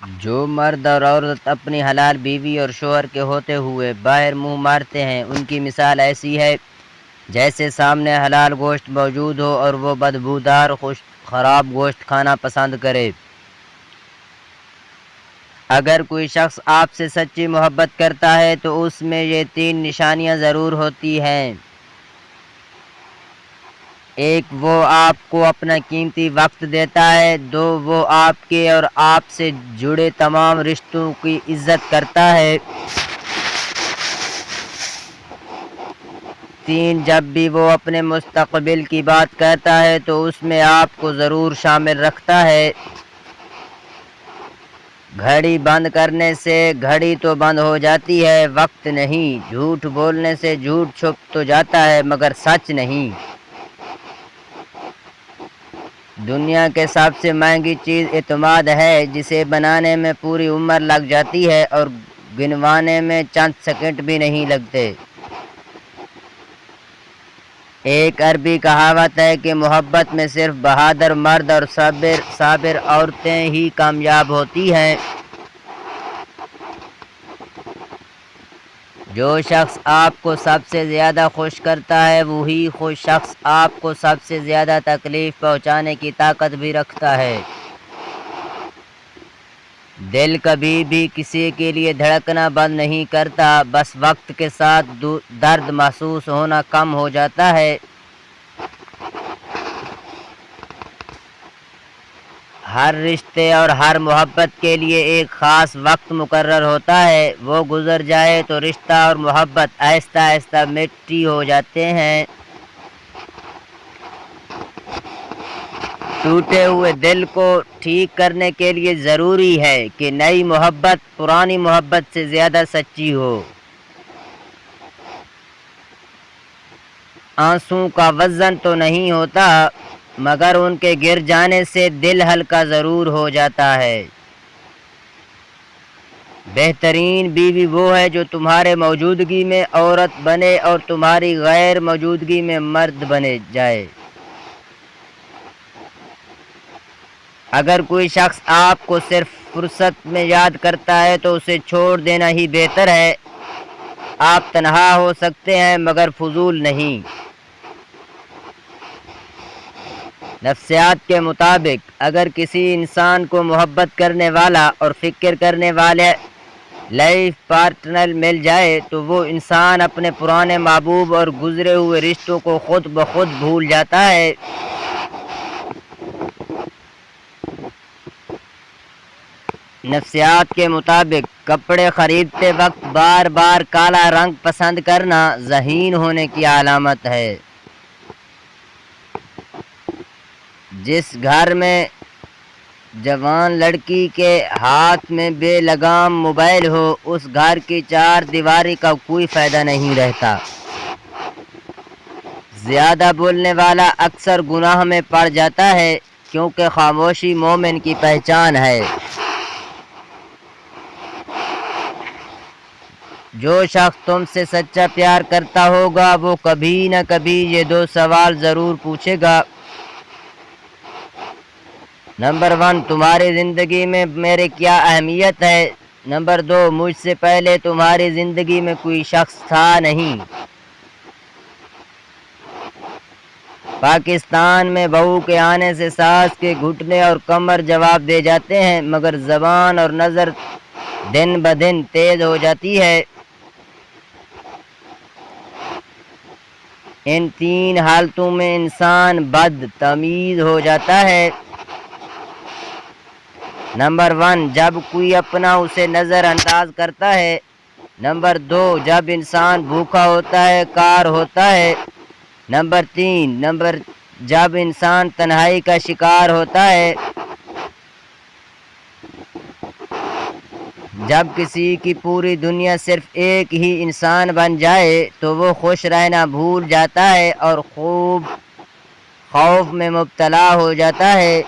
جو مرد اور عورت اپنی حلال بیوی اور شوہر کے ہوتے ہوئے باہر منہ مارتے ہیں ان کی مثال ایسی ہے جیسے سامنے حلال گوشت موجود ہو اور وہ بدبودار خراب گوشت کھانا پسند کرے۔ اگر کوئی شخص آپ سے سچی محبت کرتا ہے تو اس میں یہ 3 نشانیاں ضرور ہوتی ہیں۔ ایک، وہ آپ کو اپنا قیمتی وقت دیتا ہے۔ 2، وہ آپ کے اور آپ سے جڑے تمام رشتوں کی عزت کرتا ہے۔ 3، جب بھی وہ اپنے مستقبل کی بات کرتا ہے تو اس میں آپ کو ضرور شامل رکھتا ہے۔ گھڑی بند کرنے سے گھڑی تو بند ہو جاتی ہے، وقت نہیں۔ جھوٹ بولنے سے جھوٹ چھپ تو جاتا ہے مگر سچ نہیں۔ دنیا کے سب سے مہنگی چیز اعتماد ہے، جسے بنانے میں پوری عمر لگ جاتی ہے اور گنوانے میں چند سیکنڈ بھی نہیں لگتے۔ ایک عربی کہاوت ہے کہ محبت میں صرف بہادر مرد اور صابر عورتیں ہی کامیاب ہوتی ہیں۔ جو شخص آپ کو سب سے زیادہ خوش کرتا ہے وہی شخص آپ کو سب سے زیادہ تکلیف پہنچانے کی طاقت بھی رکھتا ہے۔ دل کبھی بھی کسی کے لیے دھڑکنا بند نہیں کرتا، بس وقت کے ساتھ درد محسوس ہونا کم ہو جاتا ہے۔ ہر رشتے اور ہر محبت کے لیے ایک خاص وقت مقرر ہوتا ہے، وہ گزر جائے تو رشتہ اور محبت آہستہ آہستہ مٹی ہو جاتے ہیں۔ ٹوٹے ہوئے دل کو ٹھیک کرنے کے لیے ضروری ہے کہ نئی محبت پرانی محبت سے زیادہ سچی ہو۔ آنسوں کا وزن تو نہیں ہوتا مگر ان کے گر جانے سے دل ہلکا ضرور ہو جاتا ہے۔ بہترین بیوی وہ ہے جو تمہارے موجودگی میں عورت بنے اور تمہاری غیر موجودگی میں مرد بنے جائے۔ اگر کوئی شخص آپ کو صرف فرصت میں یاد کرتا ہے تو اسے چھوڑ دینا ہی بہتر ہے۔ آپ تنہا ہو سکتے ہیں مگر فضول نہیں۔ نفسیات کے مطابق اگر کسی انسان کو محبت کرنے والا اور فکر کرنے والے لائف پارٹنر مل جائے تو وہ انسان اپنے پرانے محبوب اور گزرے ہوئے رشتوں کو خود بخود بھول جاتا ہے۔ نفسیات کے مطابق کپڑے خریدتے وقت بار بار کالا رنگ پسند کرنا ذہین ہونے کی علامت ہے۔ جس گھر میں جوان لڑکی کے ہاتھ میں بے لگام موبائل ہو اس گھر کی چار دیواری کا کوئی فائدہ نہیں رہتا۔ زیادہ بولنے والا اکثر گناہ میں پڑ جاتا ہے کیونکہ خاموشی مومن کی پہچان ہے۔ جو شخص تم سے سچا پیار کرتا ہوگا وہ کبھی نہ کبھی یہ 2 سوال ضرور پوچھے گا۔ نمبر 1، تمہاری زندگی میں میری کیا اہمیت ہے؟ نمبر 2، مجھ سے پہلے تمہاری زندگی میں کوئی شخص تھا نہیں؟ پاکستان میں بہو کے آنے سے ساس کے گھٹنے اور کمر جواب دے جاتے ہیں مگر زبان اور نظر دن بدن تیز ہو جاتی ہے۔ ان 3 حالتوں میں انسان بد تمیز ہو جاتا ہے۔ نمبر 1، جب کوئی اپنا اسے نظر انداز کرتا ہے۔ نمبر 2، جب انسان بھوکا ہوتا ہے کار ہوتا ہے۔ نمبر 3، جب انسان تنہائی کا شکار ہوتا ہے۔ جب کسی کی پوری دنیا صرف ایک ہی انسان بن جائے تو وہ خوش رہنا بھول جاتا ہے اور خوف میں مبتلا ہو جاتا ہے۔